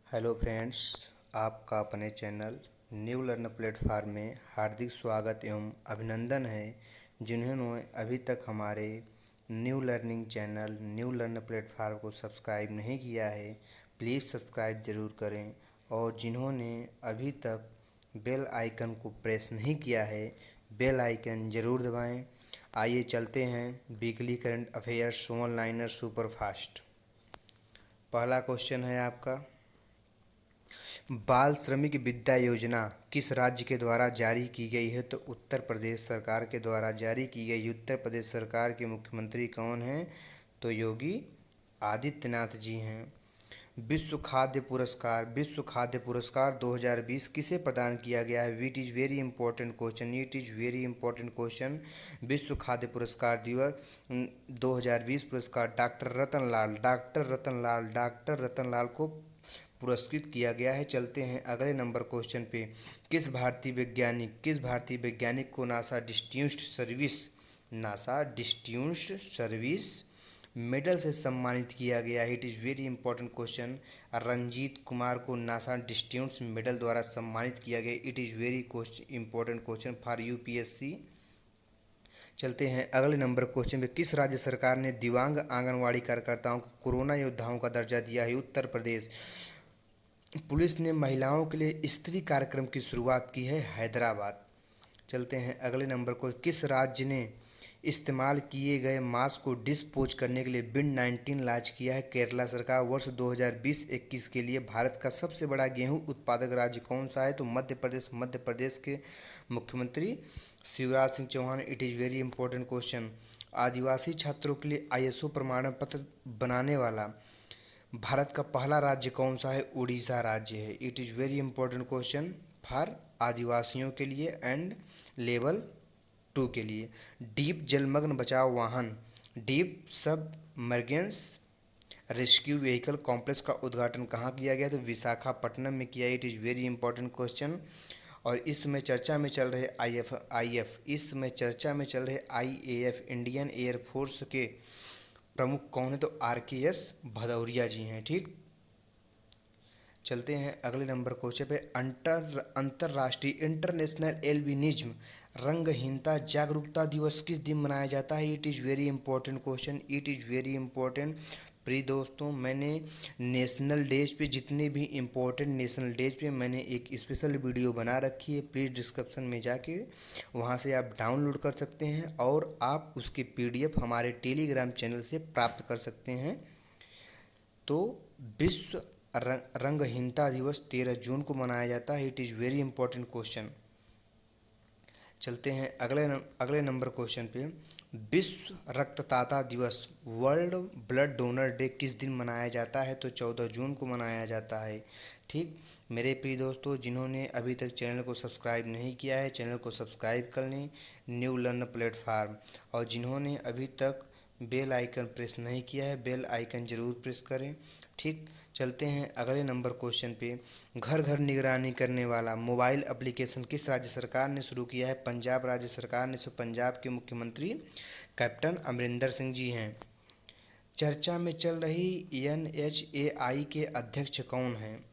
Hello friends, आपका अपने channel new learn platform में हार्दिक स्वागत एवं अभिनंदन है। जिन्होंने अभी तक हमारे new learning channel new learn platform को सब्सक्राइब नहीं किया है, प्लीज़ सब्सक्राइब ज़रूर करें। और जिन्होंने अभी तक बेल आइकन को प्रेस नहीं किया है, बेल आइकन ज़रूर दबाएं। आइए चलते हैं weekly current affairs one liner super fast. पहला क्वेश्चन है आपका, बाल श्रमिक विद्या योजना किस राज्य के द्वारा जारी की गई है? तो उत्तर प्रदेश सरकार के द्वारा जारी की गई। उत्तर प्रदेश सरकार के मुख्यमंत्री कौन हैं? तो योगी आदित्यनाथ जी हैं। विश्व खाद्य पुरस्कार 2020 किसे प्रदान किया गया है? It is very important question, it is very important question. विश्व खाद्य पुरस्कार दिवस 2020 पुरस्कार डॉक्टर रतनलाल को पुरस्कृत किया गया है। चलते हैं अगले नंबर क्वेश्चन पे। किस भारतीय वैज्ञानिक को नासा डिस्टिंग्विश्ड सर्विस मेडल से सम्मानित किया गया है? It is very important question. Ranjit Kumar को नासा डिस्टिंग्विश्ड मेडल द्वारा सम्मानित किया गया। It is very important question for UPSC. चलते हैं अगले नंबर क्वेश्चन पे। किस राज्य सरकार ने दिव्यांग आंगनवाड़ी कार्यकर्ताओं को कोरोना योद्धाओं का दर्जा दिया है? उत्तर प्रदेश। पुलिस ने महिलाओं के लिए स्त्री कार्यक्रम की शुरुआत की है? हैदराबाद। चलते हैं अगले नंबर को। किस राज्य ने इस्तेमाल किए गए मास्क को डिस्पोज करने के लिए बिन 19 लॉन्च किया है? केरला सरकार। वर्ष 2020-21 के लिए भारत का सबसे बड़ा गेहूं उत्पादक राज्य कौन सा है? तो मध्य प्रदेश। मध्य प्रदेश के मुख्यमंत्री Shivraj Singh Chouhan. It is very important question. आदिवासी छात्रों के लिए आईएसओ प्रमाण पत्र बनाने वाला भारत का पहला राज्य कौन सा है? उड़ीसा राज्य है। It is very important question for आदिवासियों के लिए एंड लेवल 2 के लिए। डीप जलमग्न बचाव वाहन deep submergence rescue vehicle complex का उद्घाटन कहाँ किया गया? तो विशाखापट्टनम में किया। It is very important question. और इसमें चर्चा में चल रहे आईएएफ इसमें चर्चा में चल रहे आईएएफ इंडियन एयरफोर्स के प्रमुख कौन है? तो आरकेएस भदौरिया जी हैं। ठीक, चलते हैं अगले नंबर क्वेश्चन पे। अंतर्राष्ट्रीय इंटरनेशनल एल्बिनिज्म रंगहीनता जागरूकता दिवस किस दिन मनाया जाता है? It is very important question, it is very important. प्रिय दोस्तों, मैंने नेशनल डेज पे जितने भी इम्पोर्टेंट नेशनल डेज पे मैंने एक स्पेशल वीडियो बना रखी है। प्लीज़ डिस्क्रिप्शन में जाके वहाँ से आप डाउनलोड कर सकते हैं और आप उसकी पीडीएफ हमारे टेलीग्राम चैनल से प्राप्त कर सकते हैं। तो विश्व रंगहीनता दिवस 13 जून को मनाया जाता है। It is very important question. चलते हैं अगले नंबर क्वेश्चन पे। विश्व रक्तदाता दिवस वर्ल्ड ब्लड डोनर डे किस दिन मनाया जाता है? तो 14 जून को मनाया जाता है। ठीक, मेरे प्रिय दोस्तों, जिन्होंने अभी तक चैनल को सब्सक्राइब नहीं किया है, चैनल को सब्सक्राइब कर लें न्यू लर्न प्लेटफार्म। और जिन्होंने अभी तक बेल आइकन प्रेस नहीं किया है, बेल आइकन ज़रूर प्रेस करें। ठीक, चलते हैं अगले नंबर क्वेश्चन पे। घर घर निगरानी करने वाला मोबाइल एप्लीकेशन किस राज्य सरकार ने शुरू किया है? पंजाब राज्य सरकार ने। पंजाब के मुख्यमंत्री कैप्टन अमरिंदर सिंह जी हैं। चर्चा में चल रही एनएचएआई के अध्यक्ष कौन हैं?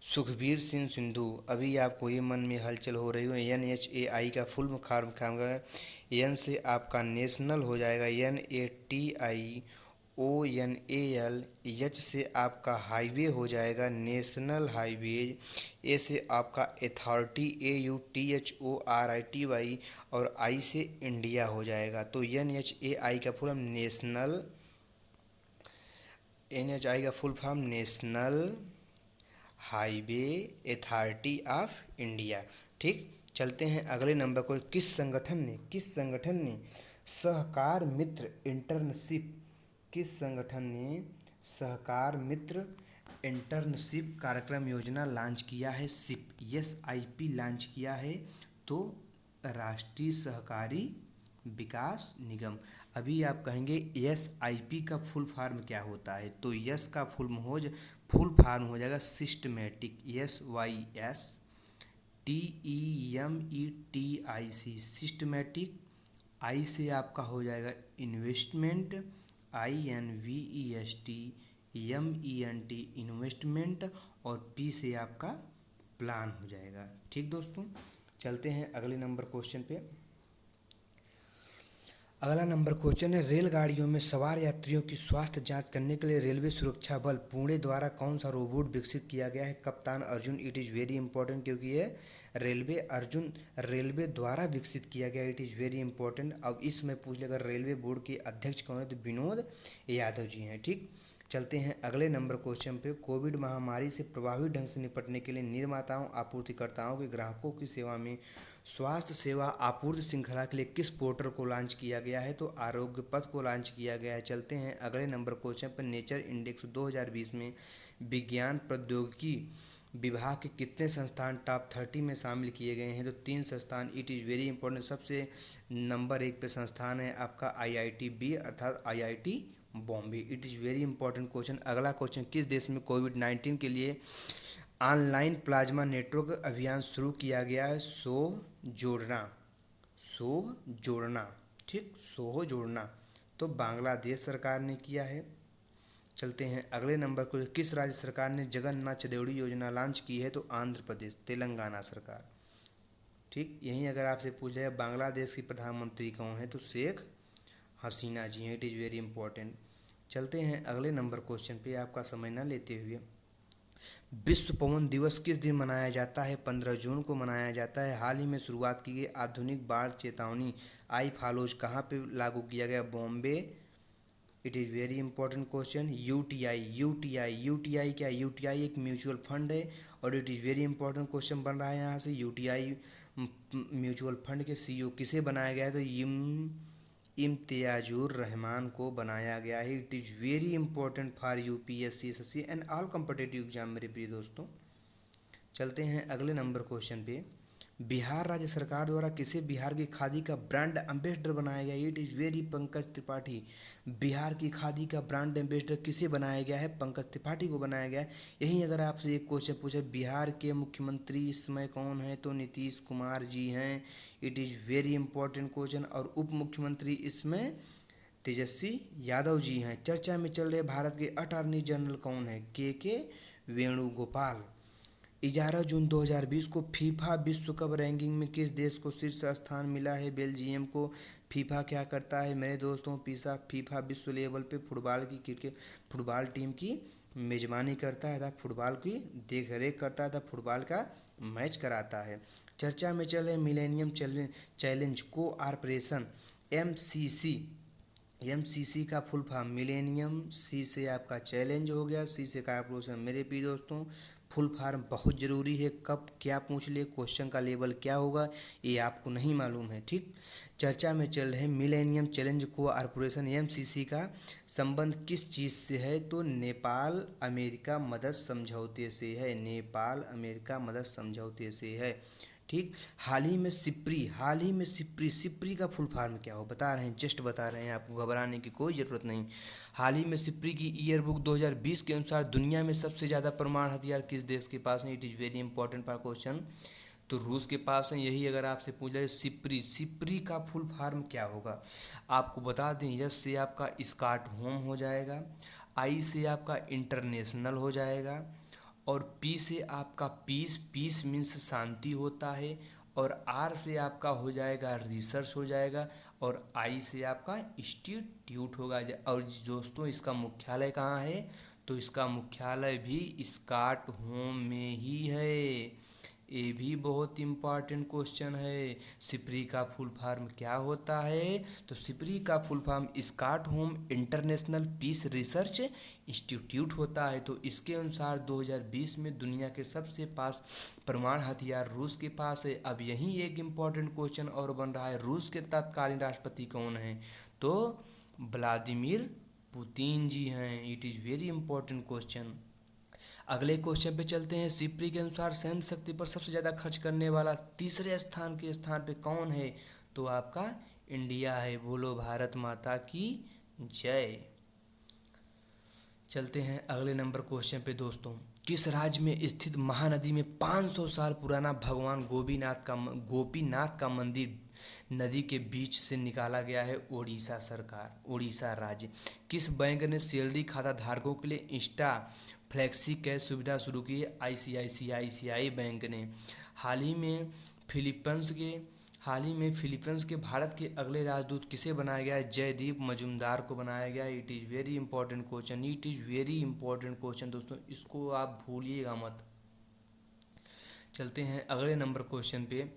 सुखबीर सिंह सिद्धू। अभी आपको ये मन में हलचल हो रही हो, एनएचएआई का फुल फॉर्म एन से आपका नेशनल हो जाएगा, NATIONAL। एच से आपका हाईवे हो जाएगा, नेशनल हाईवे। ए से आपका अथॉरिटी, AUTHORITY। और आई से इंडिया हो जाएगा। तो एनएचएआई का full national highway authority of India. ठीक, चलते हैं अगले नंबर को। किस संगठन ने सहकार मित्र इंटर्नशिप कार्यक्रम योजना लॉन्च किया है? SIP लॉन्च किया है। तो राष्ट्रीय सहकारी विकास निगम। अभी आप कहेंगे SIP का फुल फॉर्म क्या होता है? तो यस का फुल फॉर्म हो जाएगा सिस्टमेटिक, SYSTEMETIC सिस्टमेटिक। आई से आपका हो जाएगा इन्वेस्टमेंट, INVEST। MENT इन्वेस्टमेंट, और P से आपका प्लान हो जाएगा। ठीक दोस्तों, चलते हैं अगले नंबर क्वेश्चन पे। अगला नंबर क्वेश्चन है, रेलगाड़ियों में सवार यात्रियों की स्वास्थ्य जांच करने के लिए रेलवे सुरक्षा बल पुणे द्वारा कौन सा रोबोट विकसित किया गया है? कप्तान Arjun. It is very important क्योंकि ये रेलवे द्वारा विकसित किया गया, इट इज़ वेरी इंपॉर्टेंट। अब इसमें पूछ ले अगर रेलवे बोर्ड के अध्यक्ष कौन है, तो विनोद यादव जी हैं। ठीक, चलते हैं अगले नंबर क्वेश्चन पे। कोविड महामारी से प्रभावी ढंग से निपटने के लिए निर्माताओं, आपूर्तिकर्ताओं के ग्राहकों की सेवा में स्वास्थ्य सेवा आपूर्ति श्रृंखला के लिए किस पोर्टल को लॉन्च किया गया है? तो आरोग्य पथ को लॉन्च किया गया है। चलते हैं अगले नंबर क्वेश्चन पर। नेचर इंडेक्स 2020 में विज्ञान प्रौद्योगिकी विभाग के कितने संस्थान टॉप 30 में शामिल किए गए हैं? तो 3 संस्थान। It is very important. सबसे नंबर 1 पे संस्थान है आपका IITB अर्थात IIT Bombay. It is very important question. अगला क्वेश्चन, किस देश में कोविड-19 के लिए ऑनलाइन प्लाज्मा नेटवर्क अभियान शुरू किया गया है? जोड़ना। ठीक, सोहो जोड़ना तो बांग्लादेश सरकार ने किया है। चलते हैं अगले नंबर को। किस राज्य सरकार ने जगन्नाथ चौधरी योजना लॉन्च की है? तो आंध्र प्रदेश, तेलंगाना सरकार। ठीक, यहीं अगर आपसे पूछ जाए बांग्लादेश की प्रधानमंत्री कौन है, तो शेख हसीना जी हैं। It is very important. चलते हैं अगले नंबर क्वेश्चन पे, आपका समय न लेते हुए। विश्व पवन दिवस किस दिन मनाया जाता है? 15 जून को मनाया जाता है। हाल ही में शुरुआत की गई आधुनिक बाढ़ चेतावनी आई फॉलोज कहाँ पे लागू किया गया? Bombay. It is very important question. UTI क्या? यूटीआई एक म्यूचुअल फंड है, और it is very important question बन रहा है यहाँ से। यूटीआई म्यूचुअल फंड के CEO किसे बनाया गया है? तो इम्तियाजुर रहमान को बनाया गया है। It is very important for UPSC, SSC and all competitive exam मेरे प्रिय दोस्तों। चलते हैं अगले नंबर क्वेश्चन पे। बिहार राज्य सरकार द्वारा किसे बिहार की खादी का ब्रांड एम्बेसडर बनाया गया? It is very Pankaj Tripathi. Bihar की खादी का ब्रांड एम्बेसडर किसे बनाया गया है? पंकज त्रिपाठी को बनाया गया है। यहीं अगर आपसे एक क्वेश्चन पूछे बिहार के मुख्यमंत्री इस समय कौन है, तो नीतीश कुमार जी हैं। It is very important question. और उप मुख्यमंत्री इसमें तेजस्वी यादव जी हैं। चर्चा में चल रहे भारत के अटॉर्नी जनरल कौन है? के वेणुगोपाल। 11 जून 2020 को फीफा विश्व कप रैंकिंग में किस देश को शीर्ष स्थान मिला है? बेल्जियम को। फीफा क्या करता है मेरे दोस्तों? फीफा विश्व लेवल पे फुटबॉल टीम की मेजबानी करता है, तथा फुटबॉल की देख रेख करता है, तथा फुटबॉल का मैच कराता है। चर्चा में चल रहे मिलेनियम चैलेंज कोऑपरेशन MCC का फुल फॉर्म मिलेनियम। C से आपका चैलेंज हो गया, C से कॉर्पोरेशन। मेरे प्रिय दोस्तों, फुल फॉर्म बहुत ज़रूरी है। कब क्या पूछ ले, क्वेश्चन का लेवल क्या होगा, ये आपको नहीं मालूम है। ठीक, चर्चा में चल रहे मिलेनियम चैलेंज कोऑपरेशन MCC का संबंध किस चीज़ से है? तो नेपाल अमेरिका मदद समझौते से है। नेपाल अमेरिका मदद समझौते से है। ठीक, हाल ही में सिप्री का फुल फॉर्म क्या हो, बता रहे हैं, जस्ट बता रहे हैं, आपको घबराने की कोई ज़रूरत नहीं। हाल ही में सिप्री की ईयर बुक 2020 के अनुसार दुनिया में सबसे ज़्यादा परमाणु हथियार किस देश के पास है? It is very important for question. तो रूस के पास है। यही अगर आपसे पूछ जाए सिप्री का फुल फॉर्म क्या होगा, आपको बता दें। यस से आपका स्कॉट होम हो जाएगा, आई से आपका इंटरनेशनल हो जाएगा, और पी से आपका पीस मीन्स शांति होता है, और आर से आपका हो जाएगा रिसर्च हो जाएगा, और आई से आपका इंस्टीट्यूट होगा। और दोस्तों इसका मुख्यालय कहाँ है? तो इसका मुख्यालय भी स्कॉट होम में ही है। ये भी बहुत इम्पॉर्टेंट क्वेश्चन है। सिप्री का फुल फॉर्म क्या होता है? तो सिप्री का full form Stockholm international peace research institute होता है। तो इसके अनुसार 2020 में दुनिया के सबसे पास परमाणु हथियार रूस के पास है। अब यहीं एक इम्पॉर्टेंट क्वेश्चन और बन रहा है, रूस के तत्कालीन राष्ट्रपति कौन हैं? तो व्लादिमीर पुतिन जी हैं। It is very important question. अगले क्वेश्चन पे चलते हैं। सिप्री के अनुसार सैन्य शक्ति पर सबसे ज़्यादा खर्च करने वाला तीसरे स्थान पे कौन है? तो आपका इंडिया है। बोलो भारत माता की जय। चलते हैं अगले नंबर क्वेश्चन पे दोस्तों। किस राज्य में स्थित महानदी में 500 साल पुराना भगवान गोपीनाथ का मंदिर नदी के बीच से निकाला गया है ओडिशा सरकार, ओडिशा राज्य। किस बैंक ने सैलरी खाता धारकों के लिए इंस्टा फ्लेक्सी कैश सुविधा शुरू की है? आईसीआईसीआई बैंक ने। हाल ही में फिलीपींस के हाल ही में फिलीपींस के भारत के अगले राजदूत किसे बनाया गया है? जयदीप मजूमदार को बनाया गया है। It is very important question, it is very important question दोस्तों, इसको आप भूलिएगा मत। चलते हैं अगले नंबर क्वेश्चन पे।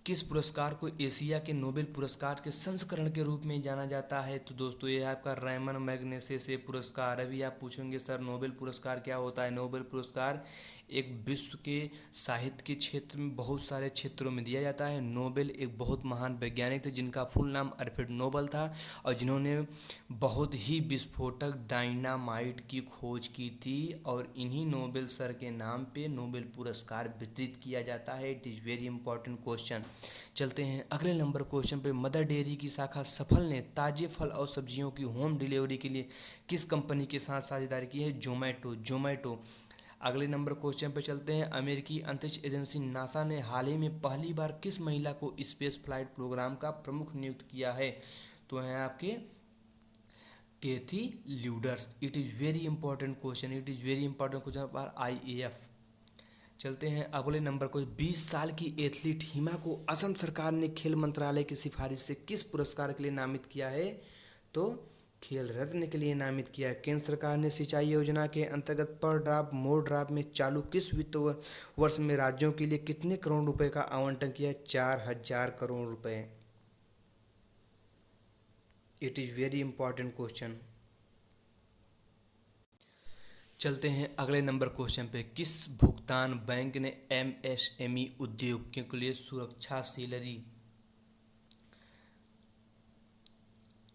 किस पुरस्कार को एशिया के नोबेल पुरस्कार के संस्करण के रूप में जाना जाता है? तो दोस्तों ये आपका रैमन मैग्सेसे पुरस्कार। अभी आप पूछेंगे सर नोबेल पुरस्कार क्या होता है? नोबेल पुरस्कार एक विश्व के साहित्य के क्षेत्र में बहुत सारे क्षेत्रों में दिया जाता है। नोबेल एक बहुत महान वैज्ञानिक थे जिनका फुल नाम अल्फ्रेड नोबल था और जिन्होंने बहुत ही विस्फोटक डायनामाइट की खोज की थी और इन्हीं नोबेल सर के नाम पे नोबेल पुरस्कार वितरित किया जाता है। It is very important question. चलते हैं अगले नंबर क्वेश्चन पे। मदर डेयरी की शाखा सफल ने ताजे फल और सब्जियों की होम डिलीवरी के लिए किस कंपनी के साथ साझेदारी की है? जोमैटो। अगले नंबर क्वेश्चन पे चलते हैं। अमेरिकी अंतरिक्ष एजेंसी नासा ने हाल ही में पहली बार किस महिला को स्पेस फ्लाइट प्रोग्राम का प्रमुख नियुक्त किया है? तो हैं आपके Kathy Lueders. It is very important question, it is very important question for IAF. चलते हैं अगले नंबर को। 20 साल की एथलीट हिमा को असम सरकार ने खेल मंत्रालय की सिफारिश से किस पुरस्कार के लिए नामित किया है? तो खेल रत्न के लिए नामित किया है। केंद्र सरकार ने सिंचाई योजना के अंतर्गत पर ड्राप मोर ड्राप में चालू किस वित्त वर्ष में राज्यों के लिए कितने करोड़ रुपए का आवंटन किया? 4000 करोड़ रुपए। It is very important question. चलते हैं अगले नंबर क्वेश्चन पे। किस भुगतान बैंक ने एमएसएमई उद्योगों के लिए सुरक्षा सैलरी,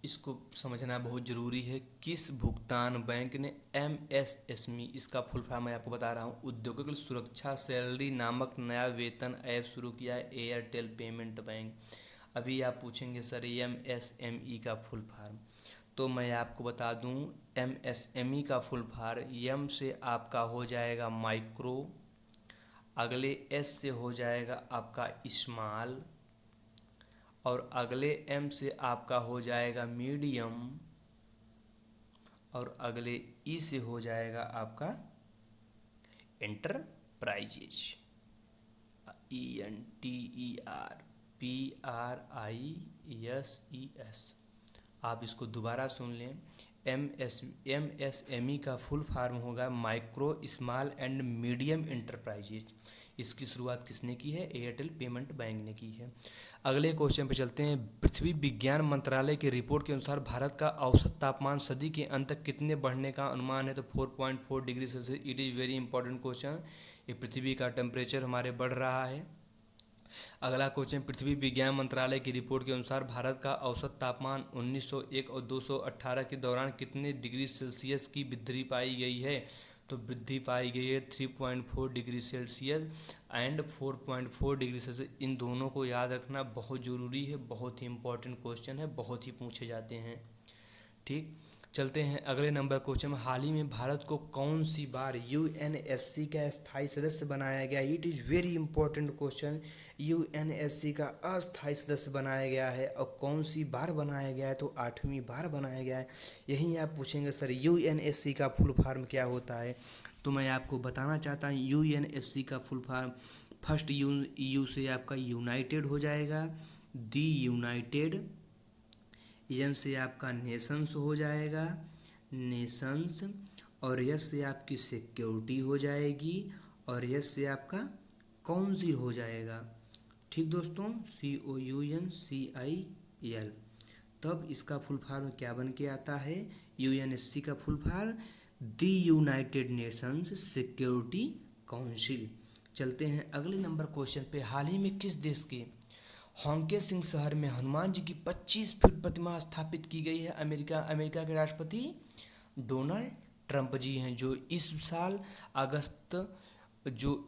इसको समझना बहुत ज़रूरी है। किस भुगतान बैंक ने एमएसएमई, इसका फुल फॉर्म मैं आपको बता रहा हूँ, उद्योगों के लिए सुरक्षा सैलरी नामक नया वेतन ऐप शुरू किया है? Airtel payment bank. अभी आप पूछेंगे सर एमएसएमई का फुल फॉर्म, तो मैं आपको बता दूं एमएसएमई का फुल फॉर्म एम से आपका हो जाएगा माइक्रो, अगले एस से हो जाएगा आपका स्मॉल और अगले एम से आपका हो जाएगा मीडियम और अगले ई से हो जाएगा आपका एंटरप्राइजेज। ENTERPRISES। आप इसको दोबारा सुन लें। एमएसएमई का फुल फॉर्म होगा micro small and medium enterprises. इसकी शुरुआत किसने की है? एयरटेल पेमेंट बैंक ने की है। अगले क्वेश्चन पे चलते हैं। पृथ्वी विज्ञान मंत्रालय की रिपोर्ट के अनुसार भारत का औसत तापमान सदी के अंत तक कितने बढ़ने का अनुमान है? तो 4.4 degree Celsius. It is very important question. ये पृथ्वी का टेम्परेचर हमारे बढ़ रहा है। अगला क्वेश्चन। पृथ्वी विज्ञान मंत्रालय की रिपोर्ट के अनुसार भारत का औसत तापमान 1901 और 218 के दौरान कितने डिग्री सेल्सियस की वृद्धि पाई गई है? तो वृद्धि पाई गई है 3.4 degree Celsius and 4.4 degree Celsius. इन दोनों को याद रखना बहुत ज़रूरी है, बहुत ही इंपॉर्टेंट क्वेश्चन है, बहुत ही पूछे जाते हैं। ठीक, चलते हैं अगले नंबर क्वेश्चन में। हाल ही में भारत को कौन सी बार यूएनएससी का स्थायी सदस्य बनाया गया? It is very important question. UNSC का अस्थायी सदस्य बनाया गया है और कौन सी बार बनाया गया है? तो 8वीं बार बनाया गया है। यही आप पूछेंगे सर यूएनएससी का फुल फॉर्म क्या होता है? तो मैं आपको बताना चाहता हूँ यूएनएससी का फुल फॉर्म फर्स्ट यू से आपका यूनाइटेड हो जाएगा, दी यूनाइटेड, एन से आपका नेशंस हो जाएगा, नेशंस, और एस से आपकी सिक्योरिटी हो जाएगी और एस से आपका काउंसिल हो जाएगा। ठीक दोस्तों, COUNCIL। तब इसका फुल फॉर्म क्या बन के आता है? यूएनएससी का फुल फॉर्म दी यूनाइटेड नेशंस सिक्योरिटी काउंसिल। चलते हैं अगले नंबर क्वेश्चन पे। हाल ही में किस देश के होंके सिंह शहर में हनुमान जी की 25 फीट प्रतिमा स्थापित की गई है? अमेरिका के राष्ट्रपति डोनाल्ड ट्रंप जी हैं, जो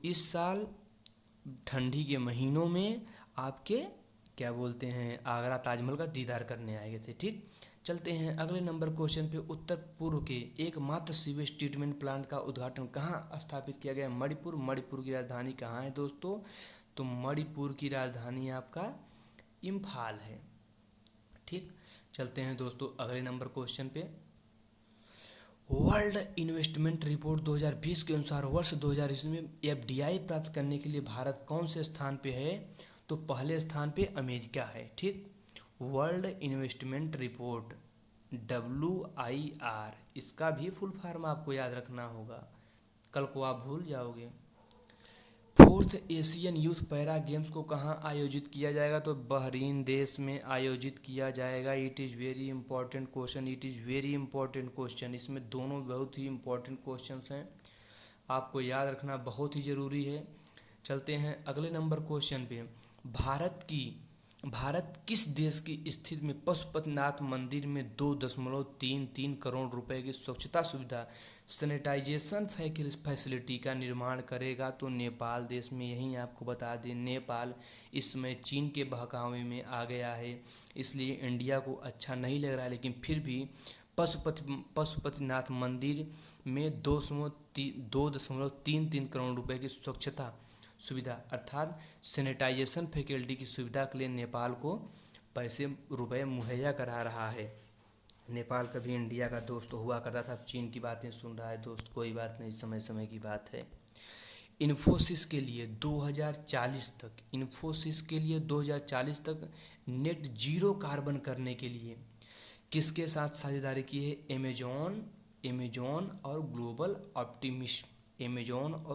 इस साल ठंडी के महीनों में आपके क्या बोलते हैं आगरा ताजमहल का दीदार करने आए थे। ठीक, चलते हैं अगले नंबर क्वेश्चन पे। उत्तर पूर्व के एकमात्र सीवेज ट्रीटमेंट प्लांट का उद्घाटन कहाँ स्थापित किया गया? मणिपुर की राजधानी कहाँ है दोस्तों? तो मणिपुर की राजधानी आपका इम्फाल है। ठीक, चलते हैं दोस्तों अगले नंबर क्वेश्चन पे। वर्ल्ड इन्वेस्टमेंट रिपोर्ट 2020 के अनुसार वर्ष 2020 में एफडीआई प्राप्त करने के लिए भारत कौन से स्थान पे है? तो पहले स्थान पे अमेरिका है। ठीक, वर्ल्ड इन्वेस्टमेंट रिपोर्ट WIR, इसका भी फुल फॉर्म आपको याद रखना होगा, कल को आप भूल जाओगे। Fourth Asian youth para games को कहाँ आयोजित किया जाएगा? तो बहरीन देश में आयोजित किया जाएगा। It is very important question, it is very important question. इसमें दोनों बहुत ही इंपॉर्टेंट क्वेश्चंस हैं, आपको याद रखना बहुत ही ज़रूरी है। चलते हैं अगले नंबर क्वेश्चन पे। भारत किस देश की स्थिति में पशुपतिनाथ मंदिर में 2.33 करोड़ रुपए की स्वच्छता सुविधा सैनिटाइजेशन फैसिलिटी का निर्माण करेगा? तो नेपाल देश में। यही आपको बता दें, नेपाल इस समय चीन के बहकावे में आ गया है, इसलिए इंडिया को अच्छा नहीं लग रहा है, लेकिन फिर भी पशुपतिनाथ मंदिर में 2.33 करोड़ रुपए की स्वच्छता सुविधा अर्थात सैनिटाइजेशन फैसिलिटी की सुविधा के लिए नेपाल को रुपए मुहैया करा रहा है। नेपाल कभी इंडिया का दोस्त हुआ करता था, अब चीन की बातें सुन रहा है दोस्त, कोई बात नहीं, समय समय की बात है। इन्फोसिस के लिए 2040 तक नेट जीरो कार्बन करने के लिए किसके साथ साझेदारी की है? अमेजॉन और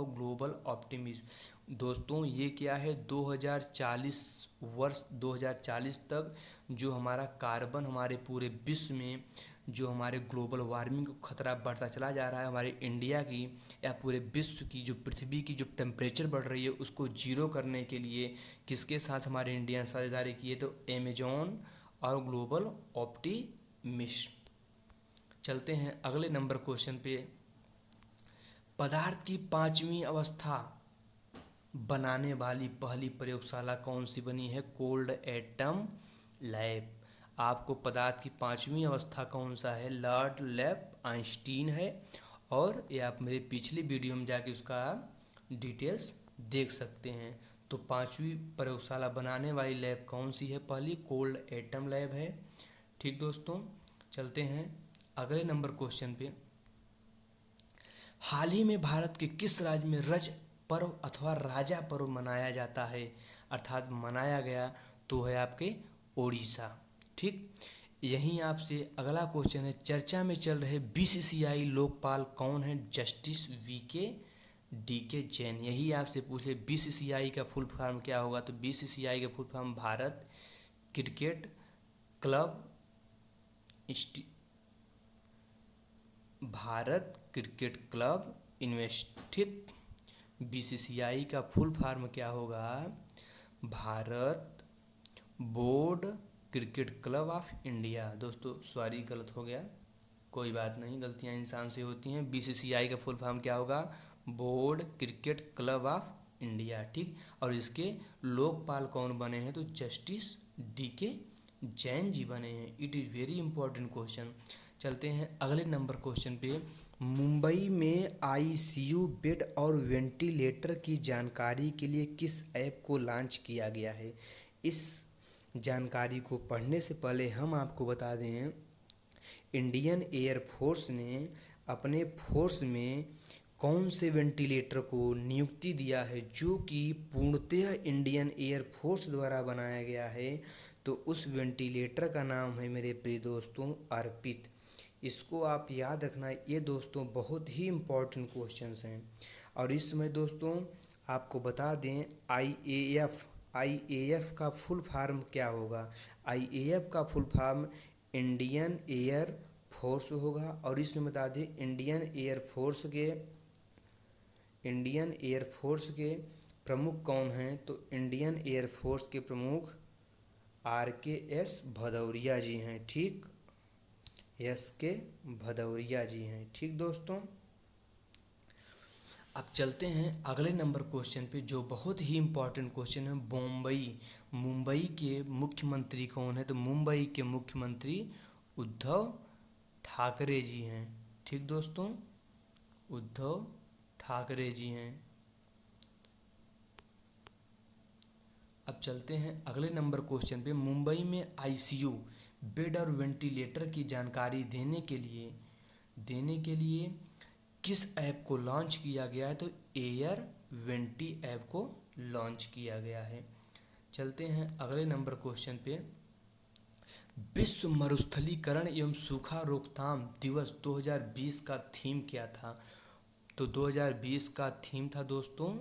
ग्लोबल ऑप्टिमिस्ट। दोस्तों ये क्या है? 2040 तक जो हमारा कार्बन हमारे पूरे विश्व में जो हमारे ग्लोबल वार्मिंग को खतरा बढ़ता चला जा रहा है, हमारे इंडिया की या पूरे विश्व की जो पृथ्वी की जो टेम्परेचर बढ़ रही है उसको जीरो करने के लिए किसके साथ हमारे इंडिया ने साझेदारी की है? तो अमेजॉन और ग्लोबल ऑप्टिमिस्ट। चलते हैं अगले नंबर क्वेश्चन पे। पदार्थ की 5वीं अवस्था बनाने वाली पहली प्रयोगशाला कौन सी बनी है? Cold atom lab. आपको पदार्थ की 5वीं अवस्था कौन सा है? लॉर्ड लैब आइंस्टीन है, और ये आप मेरे पिछली वीडियो में जाके उसका डिटेल्स देख सकते हैं। तो 5वीं प्रयोगशाला बनाने वाली लैब कौन सी है? पहली कोल्ड एटम लैब है। ठीक दोस्तों, चलते हैं अगले नंबर क्वेश्चन पे। हाल ही में भारत के किस राज्य में रज पर्व अथवा राजा पर्व मनाया जाता है, अर्थात मनाया गया? तो है आपके ओडिशा। ठीक, यहीं आपसे अगला क्वेश्चन है। चर्चा में चल रहे BCCI लोकपाल कौन है? Justice DK Jain. यही आपसे पूछे BCCI का फुल फॉर्म क्या होगा? तो BCCI का full form Bharat cricket club invest. ठीक, BCCI का फुल फॉर्म क्या होगा? Bharat board cricket club of India. दोस्तों सॉरी, गलत हो गया, कोई बात नहीं, गलतियां इंसान से होती हैं। BCCI का फुल फॉर्म क्या होगा? Board cricket club of India. ठीक, और इसके लोकपाल कौन बने हैं? तो जस्टिस DK जैन जी बने हैं। It is very important question. चलते हैं अगले नंबर क्वेश्चन पे। मुंबई में ICU बेड और वेंटिलेटर की जानकारी के लिए किस ऐप को लॉन्च किया गया है? इस जानकारी को पढ़ने से पहले हम आपको बता दें, इंडियन एयरफोर्स ने अपने फोर्स में कौन से वेंटिलेटर को नियुक्ति दिया है जो कि पूर्णतः इंडियन एयरफोर्स द्वारा बनाया गया है? तो उस वेंटिलेटर का नाम है मेरे प्रिय दोस्तों अर्पित। इसको आप याद रखना, ये दोस्तों बहुत ही इम्पोर्टेंट क्वेश्चंस हैं। और इस समय दोस्तों आपको बता दें, IAF का फुल फॉर्म क्या होगा? IAF का full form Indian air force होगा। और इसमें बता दें इंडियन एयरफोर्स के प्रमुख कौन हैं? तो इंडियन एयरफोर्स के प्रमुख RKS भदौरिया जी हैं। ठीक, SK भदौरिया जी हैं। ठीक दोस्तों, अब चलते हैं अगले नंबर क्वेश्चन पे जो बहुत ही इम्पोर्टेंट क्वेश्चन है। मुंबई के मुख्यमंत्री कौन है? तो मुंबई के मुख्यमंत्री उद्धव ठाकरे जी हैं। ठीक दोस्तों, उद्धव ठाकरे जी हैं। अब चलते हैं अगले नंबर क्वेश्चन पे। मुंबई में आईसीयू बेड और वेंटिलेटर की जानकारी देने के लिए किस ऐप को लॉन्च किया गया है? तो एयर वेंटी ऐप को लॉन्च किया गया है। चलते हैं अगले नंबर क्वेश्चन पे। विश्व मरुस्थलीकरण एवं सूखा रोकथाम दिवस 2020 का थीम क्या था? तो 2020 का थीम था दोस्तों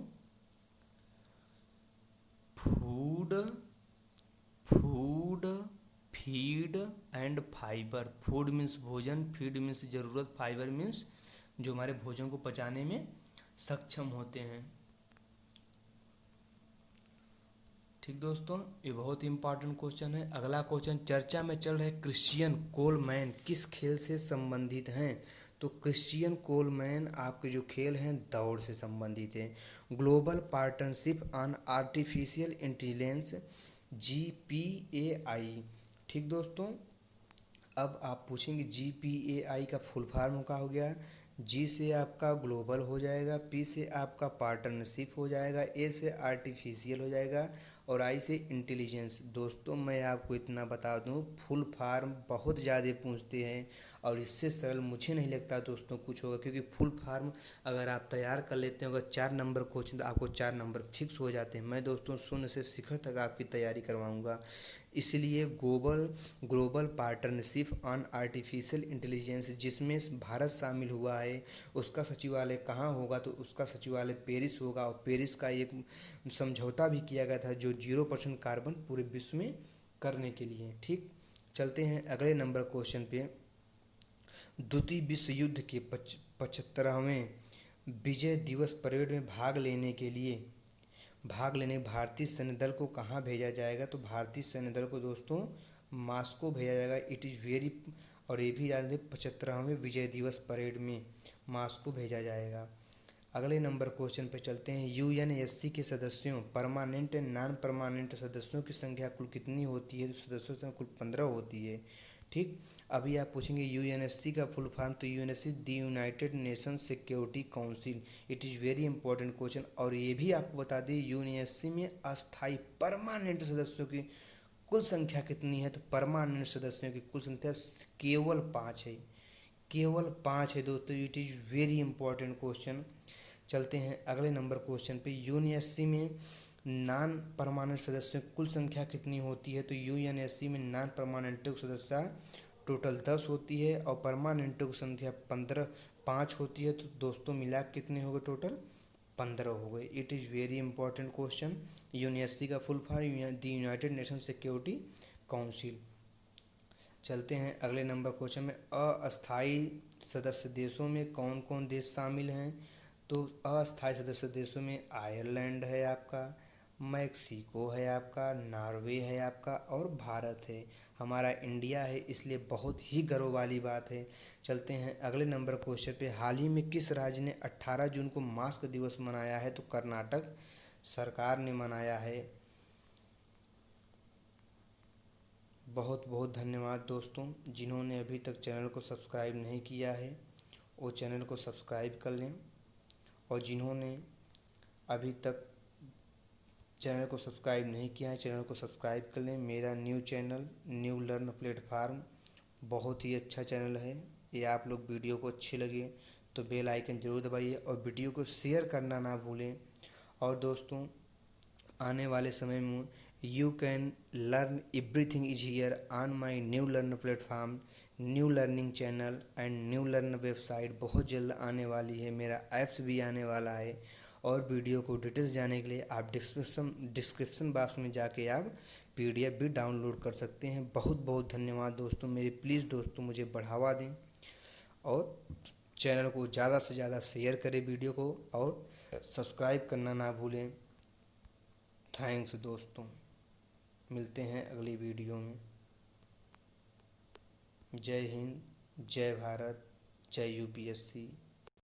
food food feed and fibre. Food means भोजन, फीड मीन्स ज़रूरत, फाइबर मीन्स जो हमारे भोजन को पचाने में सक्षम होते हैं। ठीक दोस्तों, ये बहुत ही इंपॉर्टेंट क्वेश्चन है। अगला क्वेश्चन, चर्चा में चल रहे क्रिश्चियन कोलमैन किस खेल से संबंधित हैं? तो क्रिश्चियन कोलमैन आपके जो खेल हैं दौड़ से संबंधित हैं। Global partnership on artificial intelligence GPAI। ठीक दोस्तों, अब आप पूछेंगे GPAI का फुल फॉर्म क्या हो गया? जी से आपका ग्लोबल हो जाएगा, पी से आपका पार्टनरशिप हो जाएगा, ए से आर्टिफिशियल हो जाएगा और आई से इंटेलिजेंस। दोस्तों मैं आपको इतना बता दूं, फुल फॉर्म बहुत ज़्यादा पूछते हैं और इससे सरल मुझे नहीं लगता दोस्तों कुछ होगा, क्योंकि फुल फॉर्म अगर आप तैयार कर लेते हो, अगर 4 नंबर क्वेश्चन तो आपको 4 नंबर फिक्स हो जाते हैं। मैं दोस्तों शून्य से शिखर तक आपकी तैयारी करवाऊँगा। इसलिए global partnership on artificial intelligence जिसमें भारत शामिल हुआ है, उसका सचिवालय कहाँ होगा? तो उसका सचिवालय पेरिस होगा और पेरिस का एक समझौता भी किया गया था जो 0% कार्बन पूरे विश्व में करने के लिए। ठीक, चलते हैं अगले नंबर क्वेश्चन पे। द्वितीय विश्व युद्ध के 75वें विजय दिवस परेड में भाग लेने भारतीय सैन्य दल को कहाँ भेजा जाएगा? तो भारतीय सैन्य दल को दोस्तों मॉस्को भेजा जाएगा। इट इज़ वेरी, और ये भी याद रखें 75वें विजय दिवस परेड में मॉस्को भेजा जाएगा। अगले नंबर क्वेश्चन पे चलते हैं। यूएनएससी के सदस्यों, परमानेंट एंड नॉन परमानेंट सदस्यों की संख्या कुल कितनी होती है? तो सदस्यों की कुल 15 होती है। ठीक, अभी आप पूछेंगे यूएनएससी का फुल फॉर्म, तो UNSC the United Nation Security council. It is very important question. और ये भी आपको बता दें यूएनएससी में अस्थायी परमानेंट सदस्यों की कुल संख्या कितनी है? तो परमानेंट सदस्यों की कुल संख्या केवल 5 है, केवल 5 है दोस्तों। It is very important question. चलते हैं अगले नंबर क्वेश्चन पे। यूएनएससी में नॉन परमानेंट सदस्यों की कुल संख्या कितनी होती है? तो यूएनएससी में नॉन परमानेंटों की सदस्यता टोटल 10 होती है और परमानेंटों की संख्या 5 होती है। तो दोस्तों मिला कितने हो गए? टोटल 15 हो गए। It is very important question. UNSC का full form the United Nation Security Council. चलते हैं अगले नंबर क्वेश्चन में। अस्थायी सदस्य देशों में कौन कौन देश शामिल हैं? तो अस्थायी सदस्य देशों में आयरलैंड है आपका, मैक्सिको है आपका, नॉर्वे है आपका और भारत है। हमारा इंडिया है, इसलिए बहुत ही गर्व वाली बात है। चलते हैं अगले नंबर क्वेश्चन पे। हाल ही में किस राज्य ने 18 जून को मास्क दिवस मनाया है? तो कर्नाटक सरकार ने मनाया है। बहुत बहुत धन्यवाद दोस्तों, जिन्होंने अभी तक चैनल को सब्सक्राइब नहीं किया है वो चैनल को सब्सक्राइब कर लें, और जिन्होंने अभी तक चैनल को सब्सक्राइब नहीं किया है चैनल को सब्सक्राइब कर लें। मेरा new channel new learn platform बहुत ही अच्छा चैनल है। ये आप लोग वीडियो को अच्छे लगे तो बेल आइकन ज़रूर दबाइए और वीडियो को शेयर करना ना भूलें। और दोस्तों आने वाले समय में you can learn everything is here on my new learn platform, new learning channel and new learn website बहुत जल्द आने वाली है। मेरा ऐप्स भी आने वाला है। और वीडियो को डिटेल्स जाने के लिए आप डिस्क्रिप्शन बॉक्स में जाके आप PDF भी डाउनलोड कर सकते हैं। बहुत बहुत धन्यवाद दोस्तों मेरे। प्लीज़ दोस्तों मुझे बढ़ावा दें और चैनल को ज़्यादा से ज़्यादा शेयर करें वीडियो को, और सब्सक्राइब करना ना भूलें। थैंक्स दोस्तों, मिलते हैं अगली वीडियो में। जय हिंद, जय भारत, जय UPSC।